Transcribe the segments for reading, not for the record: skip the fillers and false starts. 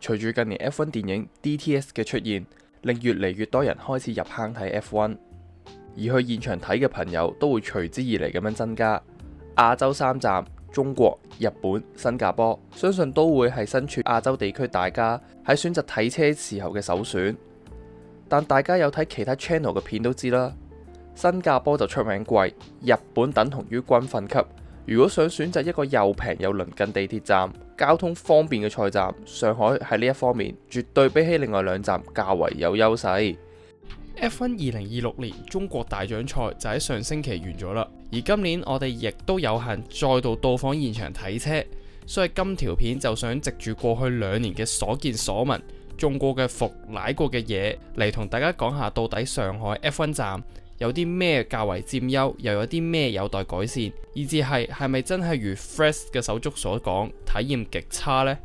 隨住近年 F1 電影 DTS 嘅出現，令越嚟越多人開始入坑睇 F1，而去現場睇嘅朋友都會隨之而嚟咁樣增加。亞洲3站中國、日本、新加坡，相信都會係身處亞洲地區大家喺選擇睇車時候嘅首選。但大家有睇其他 channel 嘅片都知啦，新加坡就出名貴，日本等同於軍訓級。如果想選擇一個又平又鄰近地鐵站、交通方便嘅賽站，上海喺呢一方面絕對比起另外2站較為有優勢。F1 2026年中國大獎賽就喺上星期完咗啦，而今年我哋亦都有幸再度到訪現場睇車，所以今條片就想藉住過去2年嘅所見所聞、中過嘅伏、舐過嘅嘢嚟同大家講下，到底上海 F1 站有啲咩較為佔優，又有啲咩有待改善，以至係咪真係如 Fresh 嘅手足所講，體驗極差呢？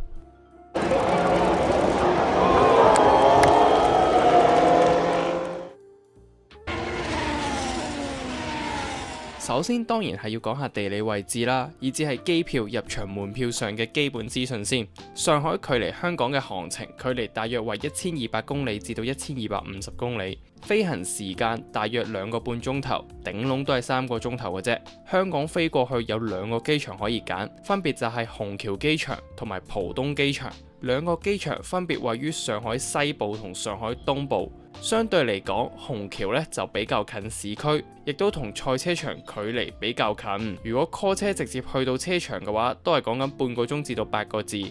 首先當然係要講下地理位置啦，以至係機票、入場門票上嘅基本資訊先。上海距離香港嘅航程距離大約為1200公里至到1250公里，飛行時間大約2個半鐘頭，頂籠都係3個鐘頭嘅啫。香港飛過去有2個機場可以揀，分別就係虹橋機場同埋浦東機場。2個機場分別位於上海西部同上海東部。相對嚟講，虹橋呢就比較近市區，亦都同賽車場距離比較近。如果 call 車直接去到車場嘅話，都係講緊半個鐘至到8個字，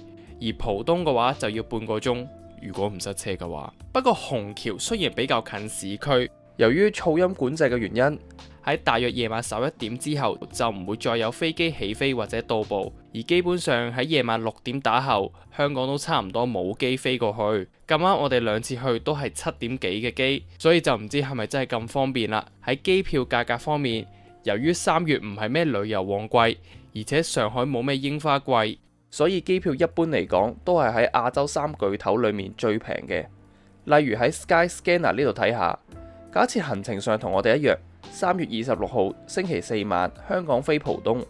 而浦東嘅話就要半個鐘，如果唔塞車嘅話。不過虹橋雖然比較近市區，由於噪音管制嘅原因，喺大約夜晚11點之後就唔會再有飛機起飛或者到埗，而基本上喺夜晚6點打後，香港都差唔多冇機飛過去。咁啱我哋2次去都係7點幾嘅機，所以就唔知係咪真係咁方便啦。喺機票價格方面，由於3月唔係咩旅遊旺季，而且上海冇咩櫻花季，所以機票一般嚟講都係喺亞洲3巨頭裏面最平嘅。例如喺 Skyscanner 呢度睇下，假設行程上同我哋一樣，3月26號星期4晚香港飛浦東，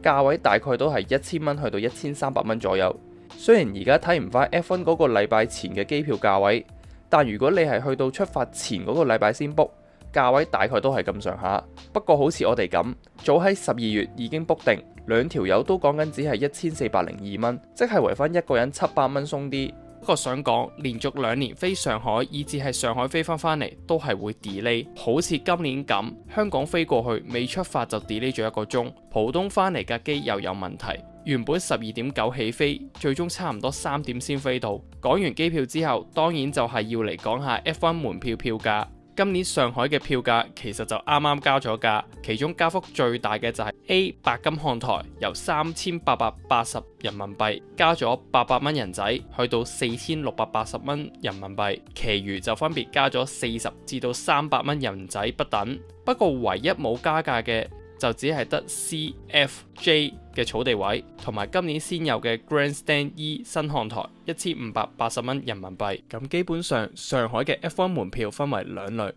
價位大概都係1000蚊去到1300蚊左右。雖然而家睇唔翻 F1 嗰個禮拜前嘅機票價位，但如果你係去到出發前嗰個禮拜先 book，價位大概都係咁上下。不過好似我哋咁，早喺12月已經 book 定，2條友都講緊只係1402蚊，即係為翻一個人700蚊鬆啲。不過想講，連續2年飛上海，以至係上海飛翻嚟，都係會 delay。好似今年咁，香港飛過去未出發就 delay 咗1個鐘，浦東翻嚟架機又有問題。原本12點9起飛，最終差唔多3點先飛到。講完機票之後，當然就係要嚟講下 F1 門票票價。今年上海嘅票價其實就啱啱加咗價，其中加幅最大嘅就係 A 白金漢台由3880人民幣加咗800蚊人仔，去到4680蚊人民幣，其餘就分別加咗40至到300蚊人仔不等。不過唯一冇加價嘅就只係得 C、F、J 嘅草地位，同埋今年先有嘅 Grandstand E 新漢台1580蚊人民幣。咁基本上上海嘅 F1 門票分為2類，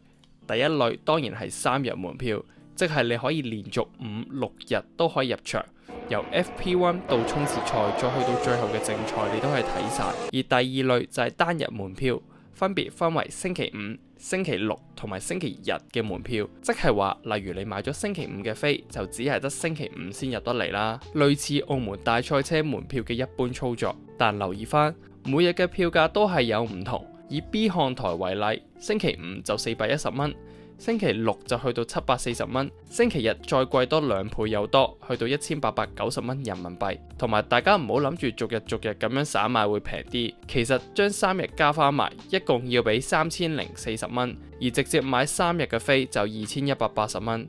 第一類當然係3日門票，即係你可以連續5、6日都可以入場，由 FP1 到衝刺賽再去到最後嘅正賽你都可以睇晒。而第二類就係單日門票，分別分為星期5、星期6同埋星期日嘅門票，即係話例如你買咗星期5嘅飛，就只係得星期5先入得嚟啦，類似澳門大賽車門票嘅一般操作。但留意翻，每日嘅票價都係有唔同。以 B 漢台為例，星期5就410蚊，星期6就去到740蚊，星期日再貴多2倍有多，去到1890蚊人民幣。同埋大家唔好諗住逐日咁樣散買會平啲，其實將3日加翻埋，一共要俾3040蚊，而直接買3日嘅飛就2180蚊。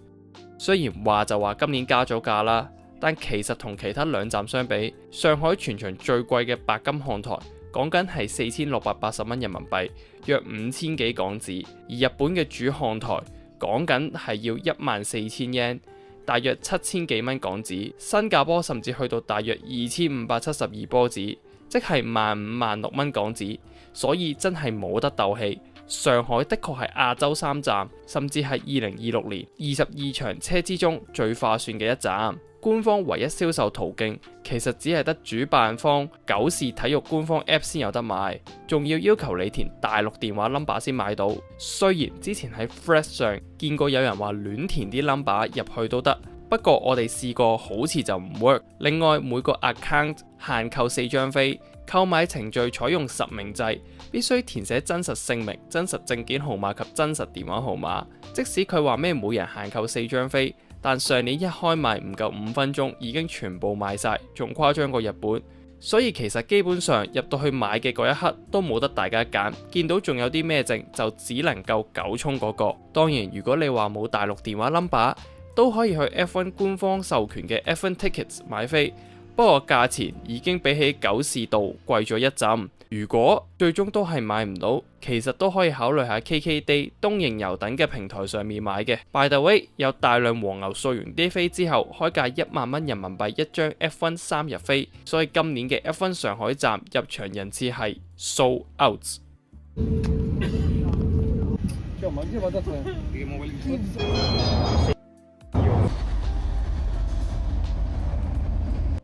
雖然話就話今年加咗價啦，但其實同其他2站相比，上海全場最貴嘅白金漢台講緊係4680蚊人民幣，約5000幾港紙，而日本嘅主漢台講緊係要14000 yen，大約7000幾蚊港紙，新加坡甚至去到大約2572波子，即係15000、16000蚊港紙，所以真係冇得鬥氣。上海的確係亞洲3站，甚至係2026年22場車之中最划算嘅一站。官方唯一銷售途徑其實只係得主辦方九視體育官方 App 先有得買，仲要求你填大陸電話 number 先買到。雖然之前喺 Threads 上見過有人話亂填啲 number 入去都得，不過我哋試過好似就唔 work。另外每個 account 限購4張飛，購買程序採用實名制，必須填寫真實姓名、真實證件號碼及真實電話號碼。即使佢話咩每人限購4張飛，但上年一開賣唔夠5分鐘已經全部賣晒，仲誇張過日本。所以其實基本上入到去買嘅嗰一刻都冇得大家揀，見到仲有啲咩證就只能夠九衝嗰個。當然如果你話冇大陸電話 number，都可以去 F1 官方授權嘅 F1 Tickets 買飛，不過價錢已經比起九視度貴咗一陣。如果最終都係買唔到，其實都可以考慮下 KKday、東瀛遊等嘅平台上面買嘅。By the way， 有大量黃牛掃完啲飛之後，開價1萬蚊人民幣一張 F1 3日飛，所以今年嘅 F1 上海站入場人次係 sold out。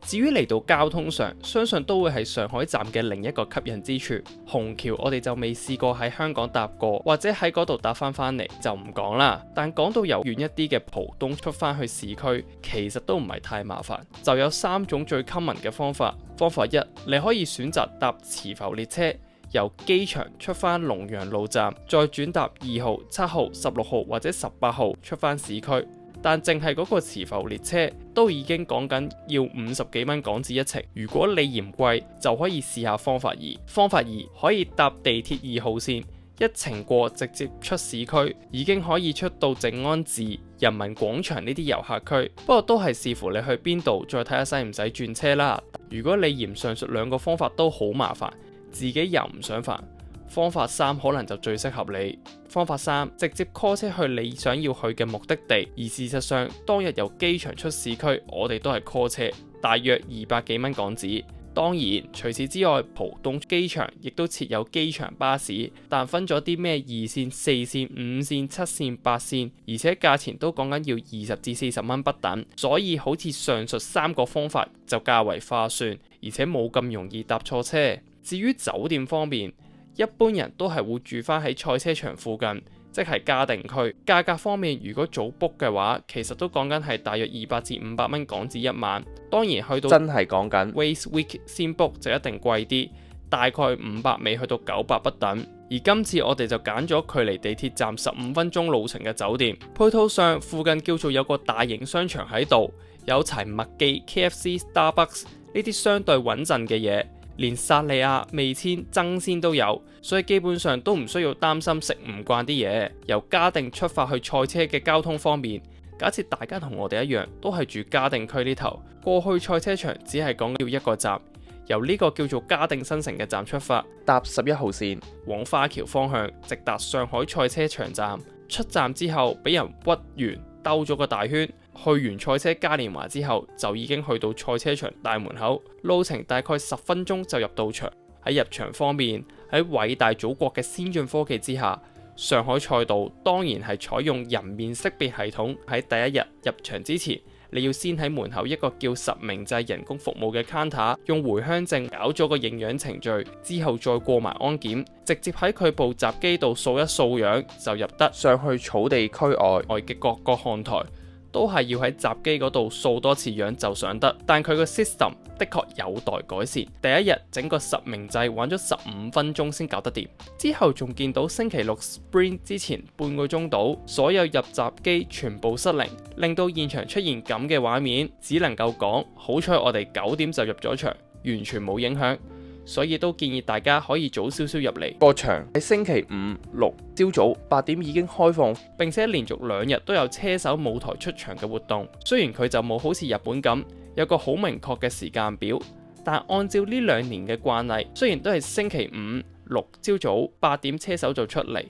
至於嚟到交通上，相信都會係上海站嘅另一個吸引之處。虹橋我哋就未試過喺香港搭過，或者喺嗰度搭翻嚟就唔講啦。但講到由遠一啲嘅浦東出翻去市區，其實都唔係太麻煩，就有3種最 common 嘅方法。方法一，你可以選擇搭磁浮列車，由機場出翻龍陽路站，再轉搭2號、7號、16號或者18號出翻市區。但淨係嗰個磁浮列車都已經講緊要50幾蚊港紙一程，如果你嫌貴，就可以試下方法二。方法二，可以搭地鐵2號線，一程過直接出市區，已經可以出到靜安寺、人民廣場呢啲遊客區。不過都係視乎你去邊度，再睇下使唔使轉車啦。如果你嫌上述2個方法都好麻煩，自己又唔想煩，方法3可能就最適合你。方法3，直接 call 車去你想要去嘅目的地，而事實上當日由機場出市區，我哋都係 call 車，大約200幾蚊港紙。當然除此之外，浦東機場亦都設有機場巴士，但分咗啲咩2線、4線、5線、7線、8線，而且價錢都講緊要20至40蚊不等，所以好似上述3個方法就較為划算，而且冇咁容易搭錯車。至於酒店方面，一般人都係會住返喺賽車場附近，即係嘉定區。價格方面，如果早 book 嘅話，其實都講緊係大約200至500蚊港紙一晚。當然去到真係講緊 Race Week 先 book 就一定貴啲，大概500尾去到900不等。而今次我哋就揀咗距離地鐵站15分鐘路程嘅酒店，配套上附近叫做有個大型商場喺度，有齊麥記、KFC、Starbucks 呢啲相對穩陣嘅嘢。連薩莉亞、味千、爭鮮都有，所以基本上都唔需要擔心食唔慣啲嘢。由嘉定出發去賽車嘅交通方面，假設大家同我哋一樣都係住嘉定區呢頭，過去賽車場只係講要一個站，由呢個叫做嘉定新城嘅站出發，搭11號線往花橋方向，直達上海賽車場站。出站之後俾人屈完，兜咗個大圈，去完賽車嘉年華之後，就已經去到賽車場大門口，路程大概10分鐘就入到場。喺入場方面，喺偉大祖國嘅先進科技之下，上海賽道當然係採用人面識別系統。喺第一日入場之前，你要先喺門口一個叫實名制人工服務嘅 counter 用回鄉證搞咗個認樣程序，之後再過埋安檢，直接喺佢部閘機度掃一掃樣就入得上去草地區外嘅各個看台。都係要喺閘機嗰度掃多次樣就上得，但佢個 system 的確有待改善。第一日整個實名制玩咗15分鐘先搞得掂，之後仲見到星期六 sprint 之前半個鐘到，所有入閘機全部失靈，令到現場出現咁嘅畫面，只能夠講好彩我哋9點就入咗場，完全冇影響。所以都建議大家可以早少少入嚟。個場喺星期5、6朝早8點已經開放，並且連續2日都有車手舞台出場嘅活動。雖然佢就冇好似日本咁有個好明確嘅時間表，但按照呢2年嘅慣例，雖然都係星期5、6朝早8點車手就出嚟。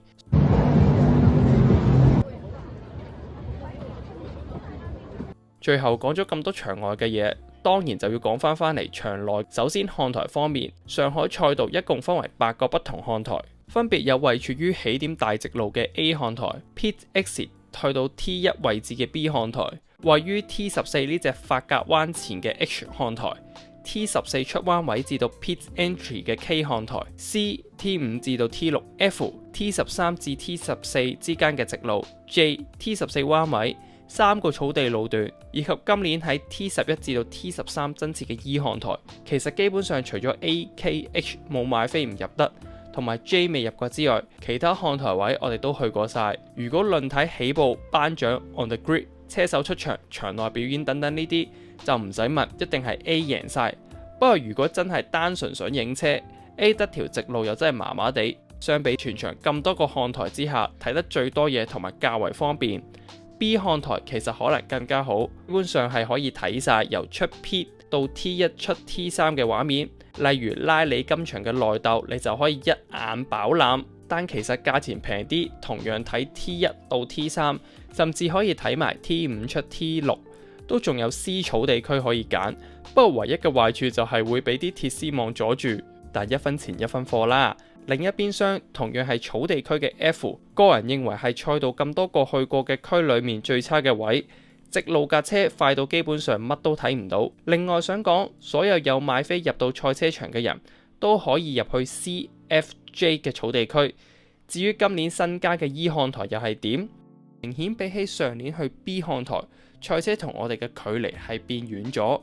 最後講咗咁多場外嘅嘢，當然就要講翻嚟場內。首先看台方面，上海賽道一共分為8個不同看台，分別有位處於起點大直路嘅 A 看台、Pit Exit 去到 T1 位置嘅 B 看台、位於 T14呢隻髮夾彎前嘅 H 看台，T14 出彎位至到 Pit Entry 嘅 K 看台，C T5 至到 T6，F T13 至 T14 之間嘅直路，J T14 彎位，3個草地路段，以及今年喺 T11 至到 T13 增設嘅 E 看台，其實基本上除咗 A、K、H 冇買飛唔入得，同埋 J 未入過之外，其他看台位我哋都去過晒。如果論睇起步、頒獎、on the grid、車手出場、場內表演等等呢啲，就唔使問，一定係 A 贏晒。不過如果真係單純想影車， A 得條直路又真係麻麻地，相比全場咁多個看台之下，睇得最多嘢同埋較為方便。B 看台其實可能更加好，基本上係可以睇晒由出 Pit 到 T1 出 T3 嘅畫面，例如拉里今場嘅內鬥，你就可以一眼飽覽。但其實價錢平啲，同樣睇 T1 到 T3，甚至可以睇埋 T5 出 T6，都仲有 C 草地區可以揀。不過唯一嘅壞處就係會俾啲鐵絲網阻住，但一分錢一分貨啦。另一邊廂同樣係草地區嘅 F， 個人認為係賽道咁多個去過嘅區裡面最差嘅位，直路架車快到基本上乜都睇唔到。另外想講，所有有買飛入到賽車場嘅人都可以入去 C、F、J 嘅草地區。至於今年新加嘅 E 看台又係點？明顯比起上年去 B 看台，賽車同我哋嘅距離係變遠咗。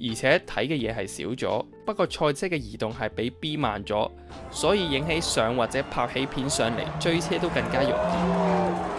而且睇嘅嘢係少咗，不過賽車嘅移動係比 B 慢咗，所以影起相或者拍起片上嚟追車都更加容易。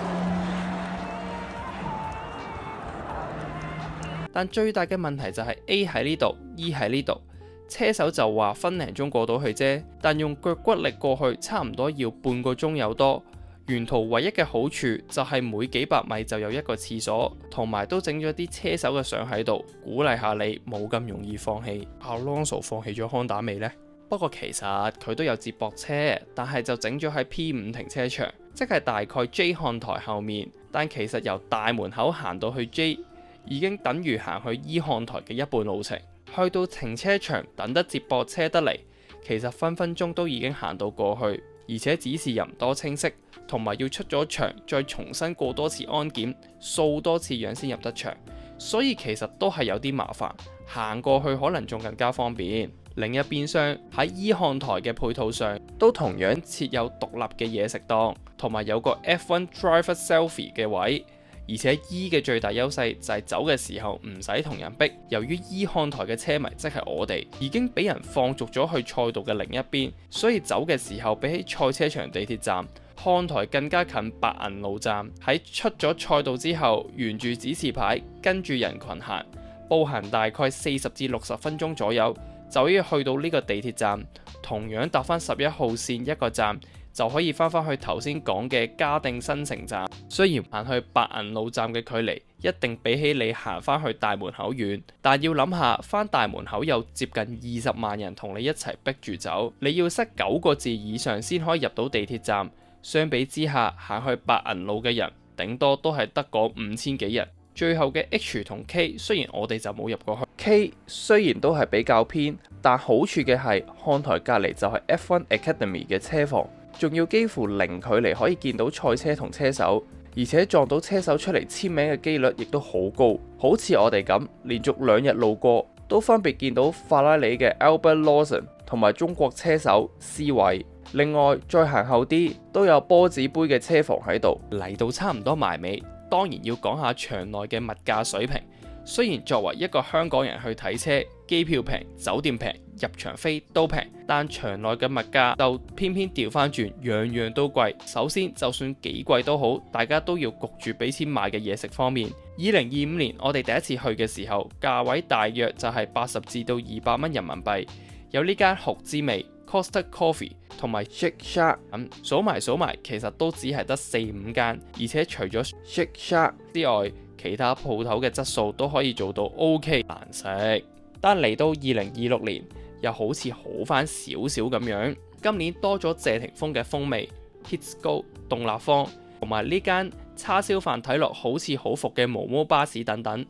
但最大嘅問題就係 A 喺呢度 ，E 喺呢度，車手就話分零鐘過到去啫，但用腳骨力過去差唔多要半個鐘有多。沿途唯一嘅好處就係每幾百米就有一個廁所，同埋都整咗啲車手嘅相喺度，鼓勵下你冇咁容易放棄。Alonso 放棄咗Honda未呢？不過其實佢都有接駁車，但係就整咗喺 P5 停車場，即係大概 J 看台後面。但其實由大門口行到去 J， 已經等於行去 E 看台嘅一半路程。去到停車場等得接駁車得嚟，其實分分鐘都已經行到過去，而且指示又唔多清晰。同埋要出咗場再重新過多次安檢，掃多次樣先入得場，所以其實都係有啲麻煩。行過去可能仲更加方便。另一邊廂喺 E 看台嘅配套上，都同樣設有獨立嘅嘢食檔，同埋有個 F1 Driver Selfie 嘅位。而且 E 嘅最大優勢就係走嘅時候唔使同人逼。由於 E 看台嘅車迷即係我哋，已經俾人放逐咗去賽道嘅另一邊，所以走嘅時候比起賽車場地鐵站，看台更加近白銀路站。喺出咗賽道之後，沿住指示牌跟住人群行，步行大概40至60分鐘左右，就可以去到呢個地鐵站。同樣搭翻11號線一個站，就可以翻返去頭先講嘅嘉定新城站。雖然行去白銀路站嘅距離一定比起你行返去大門口遠，但要諗下返大門口有接近20萬人同你一齊逼住走，你要塞9個字以上先可以入到地鐵站。相比之下，行去白銀路嘅人頂多都係得嗰5000幾人。最後嘅 H 同 K 雖然我哋就冇入過去， K 雖然都係比較偏，但好處嘅係看台隔離就係 F1 Academy 嘅車房，仲要幾乎零距離可以見到賽車同車手，而且撞到車手出嚟簽名嘅機率亦都好高。好似我哋咁連續2日路過，都分別見到法拉利嘅 Albert Lawson 同埋中國車手施偉。另外再行後啲都有波子杯嘅車房喺度。嚟到差唔多埋尾，當然要講下場內嘅物價水平。雖然作為一個香港人去睇車，機票平、酒店平、入場飛都平，但場內嘅物價就偏偏調翻轉，樣樣都貴。首先，就算幾貴都好，大家都要焗住俾錢買嘅嘢食方面。2025年我哋第一次去嘅時候，價位大約就係80至到200蚊人民幣。有呢間酷之味、Costa Coffee 同埋 Shake Shack 咁數埋，其實都只係得4-5間，而且除咗 Shake Shack 之外，其他鋪頭嘅質素都可以做到 OK 難食。但嚟到2026年，又好似好翻少少咁樣。今年多咗謝霆鋒嘅風味、Hits Go、動立方同埋呢間叉燒飯睇落好似好服嘅毛毛巴士等等。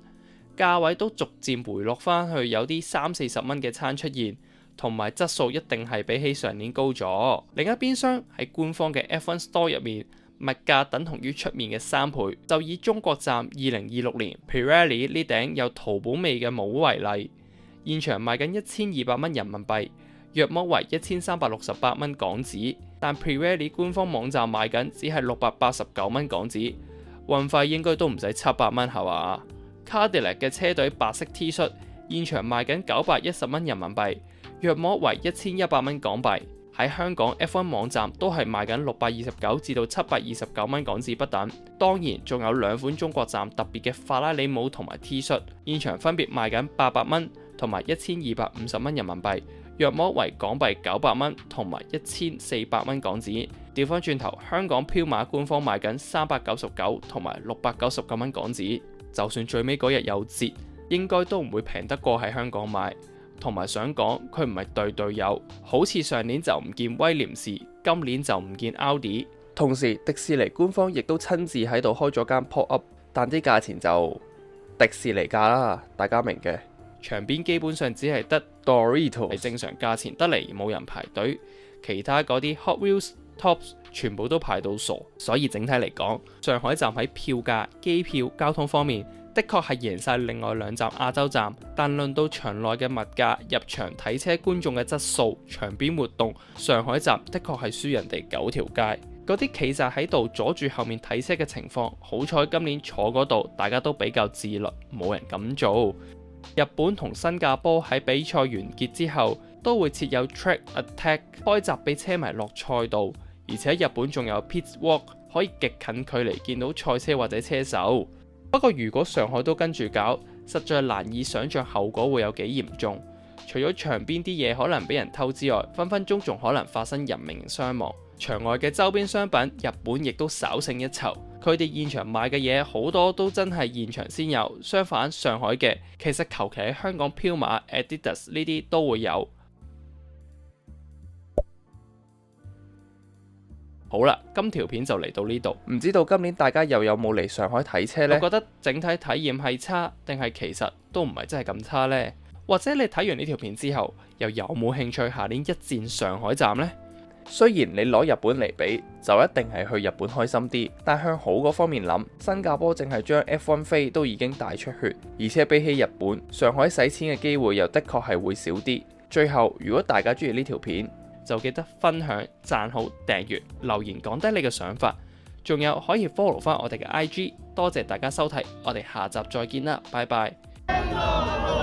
價位都逐漸回落返去有啲30-40蚊嘅餐出現，同埋質素一定係比起上年高咗。另一邊廂喺官方嘅 F1 Store 入面，物價等同於出面嘅3倍。就以中國站2026年 Pirelli 呢頂有淘寶味嘅帽為例，現場賣緊1200蚊人民幣，約莫為1368蚊港紙，但 Pirelli 官方網站賣緊只係689蚊港紙，運費應該都唔使700蚊係嘛？Cadillac 嘅車隊白色 T 恤現場賣緊910蚊人民幣，約莫為1100蚊港幣。喺香港 F1 網站都係賣緊629至到729蚊港紙不等。當然仲有2款中國站特別嘅法拉利帽同埋 T 恤，現場分別賣緊800蚊同埋1250蚊人民幣，約莫為港幣900蚊同埋1400蚊港紙。調翻轉頭，香港飄馬官方賣緊399同埋699蚊港紙，就算最尾嗰日有折，應該都唔會平得過喺香港買。同埋想講，佢唔係對對有，好似上年就唔見威廉士，今年就唔見奧迪。同時，迪士尼官方亦都親自喺度開咗間 pop up，但啲價錢就迪士尼價啦，大家明嘅。場邊基本上只係得 Doritos 係正常價錢得嚟，冇人排隊。其他嗰啲 Hot Wheels、Tops 全部都排到傻，所以整體嚟講，上海站喺票價、機票、交通方面，的確係贏晒另外2站亞洲站，但論到場內嘅物價、入場睇車觀眾嘅質素、場邊活動，上海站的確係輸人哋9條街。嗰啲企紮喺度阻住後面睇車嘅情況，好彩今年坐嗰度大家都比較自律，冇人咁做。日本同新加坡喺比賽完結之後，都會設有 Track Attack 開閘俾車迷落賽道，而且日本仲有 Pit Walk 可以極近距離見到賽車或者車手。不過如果上海都跟住搞，實在難以想像後果會有幾嚴重。除咗場邊啲嘢可能俾人偷之外，分分鐘仲可能發生人命傷亡。場外嘅周邊商品，日本亦都稍勝一籌。佢哋現場賣嘅嘢好多都真係現場先有，相反上海嘅其實求其喺香港飄馬、Adidas 呢啲都會有。好啦，今條片就嚟到呢度。唔知道今年大家又有冇嚟上海睇車呢？我覺得整體體驗係差，定係其實都唔係真係咁差呢？或者你睇完呢條片之後，又有冇興趣下年一戰上海站呢？雖然你攞日本嚟比，就一定係去日本開心啲，但向好嗰方面諗，新加坡淨係將 F1 飛都已經大出血，而且比起日本，上海使錢嘅機會又的確係會少啲。最後，如果大家中意呢條片，就記得分享、讚好、訂閱、留言講低你嘅想法，仲有可以 follow 翻我哋嘅 IG。多謝大家收睇，我哋下集再見啦，拜拜。